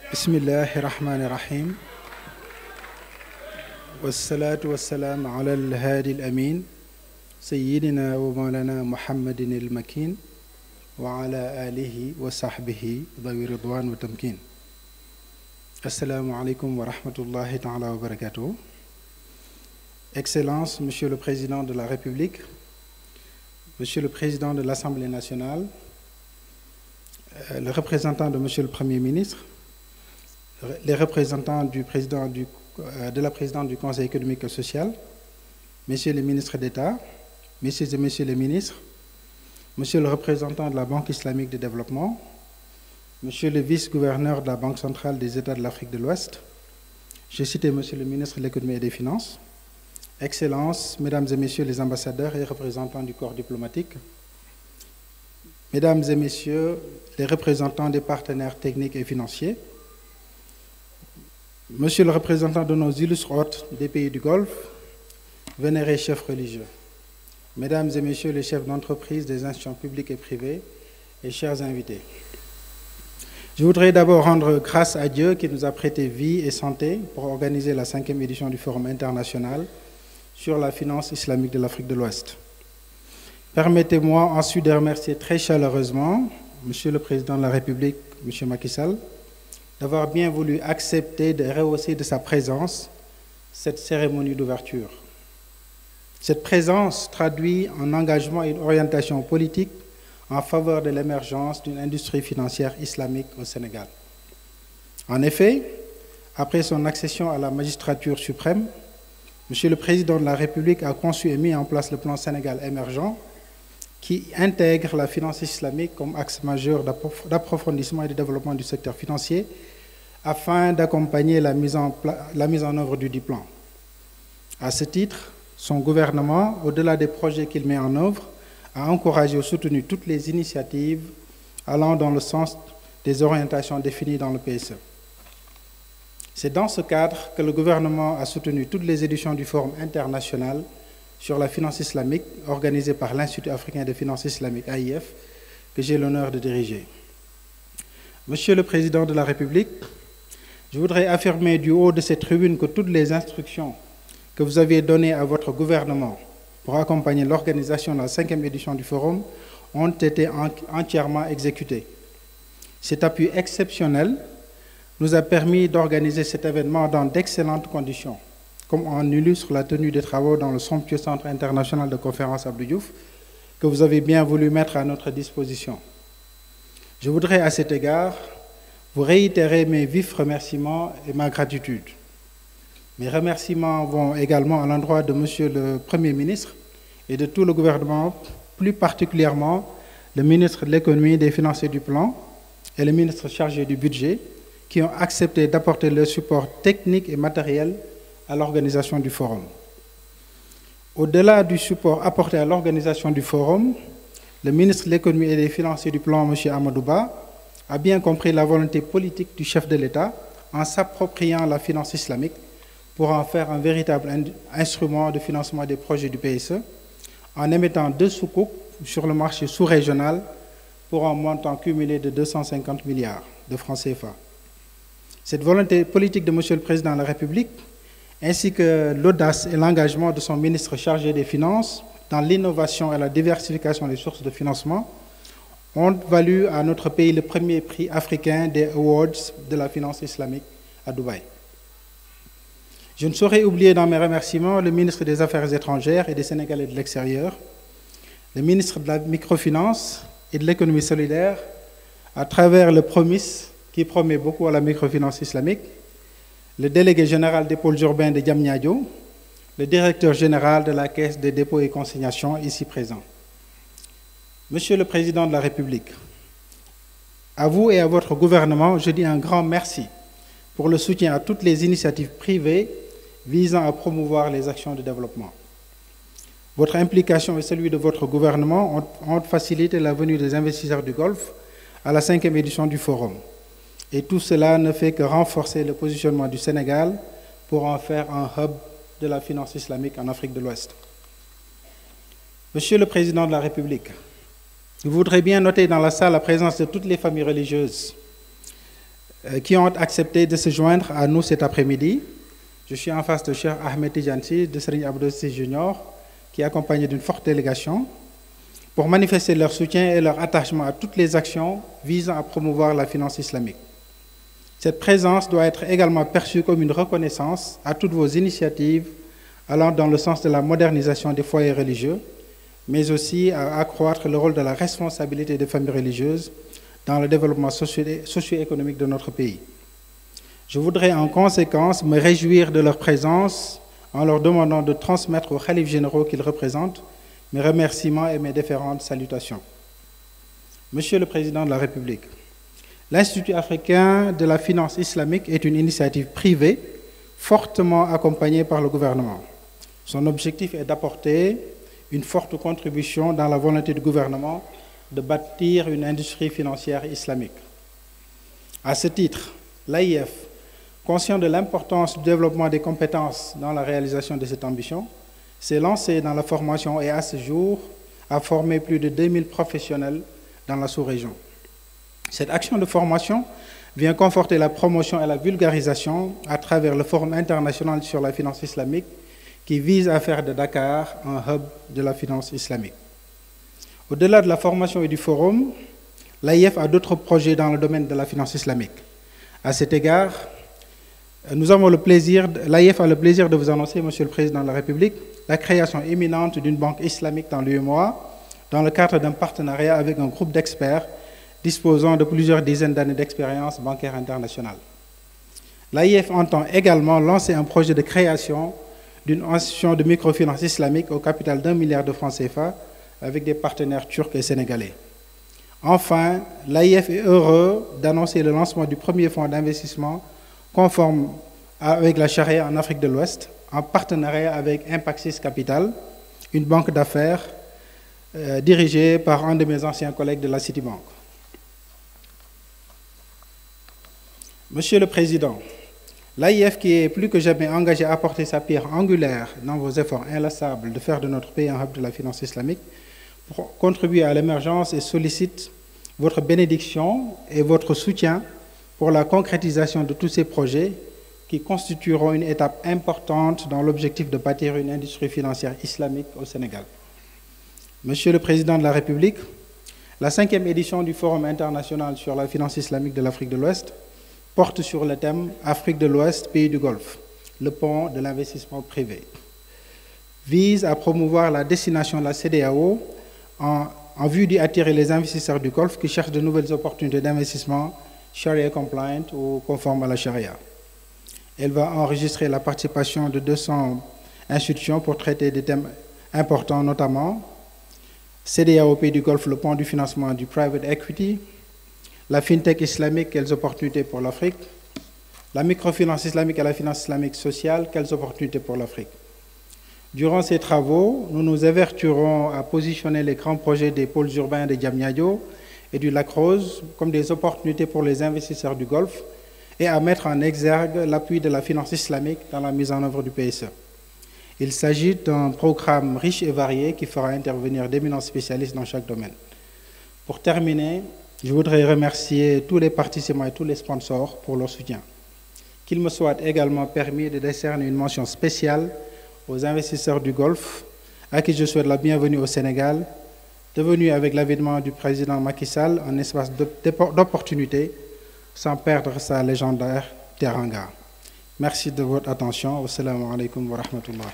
Bismillahi rahmani rahim. Wassalatu wassalamu ala al-hadi al-amin. Sayyidina wa maulana Muhammadin al-makin. Wa ala alihi wa sahbihi dhawi ridwan wa tamkin. Assalamu alaikum wa rahmatullahi ta'ala wa barakatuh. Excellences, Monsieur le Président de la République, Monsieur le Président de l'Assemblée nationale, le représentant de Monsieur le Premier ministre, les représentants de la présidente du Conseil économique et social, Messieurs les ministres d'État, Messieurs et Messieurs les ministres, Monsieur le représentant de la Banque islamique de développement, Monsieur le vice-gouverneur de la Banque centrale des États de l'Afrique de l'Ouest, j'ai cité Monsieur le ministre de l'Économie et des Finances, Excellences, Mesdames et Messieurs les ambassadeurs et représentants du corps diplomatique, Mesdames et Messieurs les représentants des partenaires techniques et financiers, Monsieur le représentant de nos illustres hôtes des pays du Golfe, vénérés chefs religieux, Mesdames et Messieurs les chefs d'entreprise des institutions publiques et privées et chers invités. Je voudrais d'abord rendre grâce à Dieu qui nous a prêté vie et santé pour organiser la 5e édition du Forum international sur la finance islamique de l'Afrique de l'Ouest. Permettez-moi ensuite de remercier très chaleureusement Monsieur le Président de la République, Monsieur Macky Sall, d'avoir bien voulu accepter de rehausser de sa présence cette cérémonie d'ouverture. Cette présence traduit un engagement et une orientation politique en faveur de l'émergence d'une industrie financière islamique au Sénégal. En effet, après son accession à la magistrature suprême, Monsieur le Président de la République a conçu et mis en place le plan Sénégal émergent qui intègre la finance islamique comme axe majeur d'approfondissement et de développement du secteur financier afin d'accompagner la mise en œuvre du plan. À ce titre, son gouvernement, au-delà des projets qu'il met en œuvre, a encouragé et soutenu toutes les initiatives allant dans le sens des orientations définies dans le PSE. C'est dans ce cadre que le gouvernement a soutenu toutes les éditions du Forum international sur la finance islamique organisé par l'Institut africain de finance islamique, AIF, que j'ai l'honneur de diriger. Monsieur le Président de la République, je voudrais affirmer du haut de cette tribune que toutes les instructions que vous aviez données à votre gouvernement pour accompagner l'organisation de la 5e édition du Forum ont été entièrement exécutées. Cet appui exceptionnel nous a permis d'organiser cet événement dans d'excellentes conditions, comme en illustre la tenue des travaux dans le somptueux Centre international de conférence Abdou Diouf, que vous avez bien voulu mettre à notre disposition. Je voudrais à cet égard vous réitérer mes vifs remerciements et ma gratitude. Mes remerciements vont également à l'endroit de Monsieur le Premier ministre et de tout le gouvernement, plus particulièrement le ministre de l'Économie, des Finances et du Plan et le ministre chargé du Budget, qui ont accepté d'apporter leur support technique et matériel à l'organisation du Forum. Au-delà du support apporté à l'organisation du Forum, le ministre de l'Économie et des Finances et du Plan, M. Amadou Ba, a bien compris la volonté politique du chef de l'État en s'appropriant la finance islamique pour en faire un véritable instrument de financement des projets du PSE, en émettant 2 soucoupes sur le marché sous-régional pour un montant cumulé de 250 milliards de francs CFA. Cette volonté politique de M. le Président de la République, ainsi que l'audace et l'engagement de son ministre chargé des Finances dans l'innovation et la diversification des sources de financement, ont valu à notre pays le premier prix africain des Awards de la finance islamique à Dubaï. Je ne saurais oublier dans mes remerciements le ministre des Affaires étrangères et des Sénégalais de l'extérieur, le ministre de la microfinance et de l'économie solidaire, à travers le Promis, qui promet beaucoup à la microfinance islamique, le délégué général des pôles urbains de Diamniadio, le directeur général de la Caisse des dépôts et consignations ici présent. Monsieur le Président de la République, à vous et à votre gouvernement, je dis un grand merci pour le soutien à toutes les initiatives privées visant à promouvoir les actions de développement. Votre implication et celui de votre gouvernement ont facilité la venue des investisseurs du Golfe à la 5e édition du Forum. Et tout cela ne fait que renforcer le positionnement du Sénégal pour en faire un hub de la finance islamique en Afrique de l'Ouest. Monsieur le Président de la République, je voudrais bien noter dans la salle la présence de toutes les familles religieuses qui ont accepté de se joindre à nous cet après-midi. Je suis en face de Cheikh Ahmed Tijansi, de Serigne Abdou Sy Junior, qui est accompagné d'une forte délégation, pour manifester leur soutien et leur attachement à toutes les actions visant à promouvoir la finance islamique. Cette présence doit être également perçue comme une reconnaissance à toutes vos initiatives allant dans le sens de la modernisation des foyers religieux, mais aussi à accroître le rôle de la responsabilité des familles religieuses dans le développement socio-économique de notre pays. Je voudrais en conséquence me réjouir de leur présence en leur demandant de transmettre aux khalifes généraux qu'ils représentent mes remerciements et mes différentes salutations. Monsieur le Président de la République, l'Institut africain de la finance islamique est une initiative privée fortement accompagnée par le gouvernement. Son objectif est d'apporter une forte contribution dans la volonté du gouvernement de bâtir une industrie financière islamique. À ce titre, l'AIF, conscient de l'importance du développement des compétences dans la réalisation de cette ambition, s'est lancé dans la formation et à ce jour a formé plus de 2000 professionnels dans la sous-région. Cette action de formation vient conforter la promotion et la vulgarisation à travers le Forum international sur la finance islamique qui vise à faire de Dakar un hub de la finance islamique. Au-delà de la formation et du forum, l'AIF a d'autres projets dans le domaine de la finance islamique. À cet égard, l'AIF a le plaisir de vous annoncer, Monsieur le Président de la République, la création imminente d'une banque islamique dans l'UEMOA dans le cadre d'un partenariat avec un groupe d'experts disposant de plusieurs dizaines d'années d'expérience bancaire internationale. L'AIF entend également lancer un projet de création d'une institution de microfinance islamique au capital d'1 milliard de francs CFA avec des partenaires turcs et sénégalais. Enfin, l'AIF est heureux d'annoncer le lancement du premier fonds d'investissement conforme avec la charia en Afrique de l'Ouest, en partenariat avec Impaxis Capital, une banque d'affaires dirigée par un de mes anciens collègues de la Citibank. Monsieur le Président, l'AIF, qui est plus que jamais engagé à apporter sa pierre angulaire dans vos efforts inlassables de faire de notre pays un hub de la finance islamique, pour contribuer à l'émergence et sollicite votre bénédiction et votre soutien pour la concrétisation de tous ces projets qui constitueront une étape importante dans l'objectif de bâtir une industrie financière islamique au Sénégal. Monsieur le Président de la République, la 5e édition du Forum international sur la finance islamique de l'Afrique de l'Ouest porte sur le thème Afrique de l'Ouest, pays du Golfe, le pont de l'investissement privé, vise à promouvoir la destination de la CEDEAO en vue d'y attirer les investisseurs du Golfe qui cherchent de nouvelles opportunités d'investissement Sharia compliant ou conformes à la Sharia. Elle va enregistrer la participation de 200 institutions pour traiter des thèmes importants, notamment CEDEAO pays du Golfe, le pont du financement du private equity, la fintech islamique, quelles opportunités pour l'Afrique, la microfinance islamique et la finance islamique sociale, quelles opportunités pour l'Afrique. Durant ces travaux, nous nous évertuerons à positionner les grands projets des pôles urbains de Diamniadio et du Lac Rose comme des opportunités pour les investisseurs du Golfe et à mettre en exergue l'appui de la finance islamique dans la mise en œuvre du PSE. Il s'agit d'un programme riche et varié qui fera intervenir d'éminents spécialistes dans chaque domaine. Pour terminer, je voudrais remercier tous les participants et tous les sponsors pour leur soutien. Qu'il me soit également permis de décerner une mention spéciale aux investisseurs du Golfe, à qui je souhaite la bienvenue au Sénégal, devenu avec l'avènement du président Macky Sall un espace d'opportunité sans perdre sa légendaire teranga. Merci de votre attention. Wassalamu alaikum wa rahmatullah.